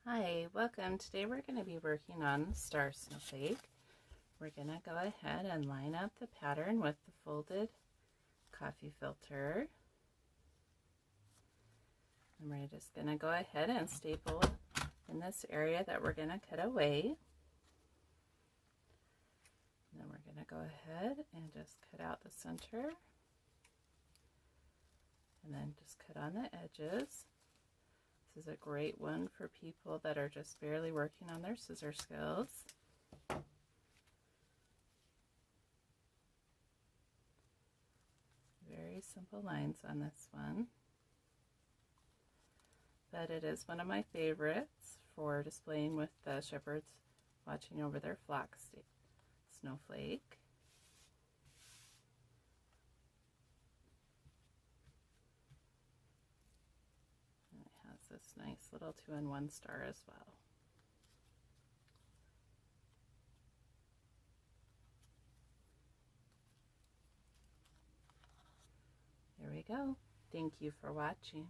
Hi, welcome. Today we're going to be working on the star snowflake. We're going to go ahead and line up the pattern with the folded coffee filter. And we're just going to go ahead and staple in this area that we're going to cut away. And then we're going to go ahead and just cut out the center. And then just cut on the edges. This is a great one for people that are just barely working on their scissor skills. Very simple lines on this one. But it is one of my favorites for displaying with the shepherds watching over their flock snowflake. This nice little 2-in-1 star as well. There we go. Thank you for watching.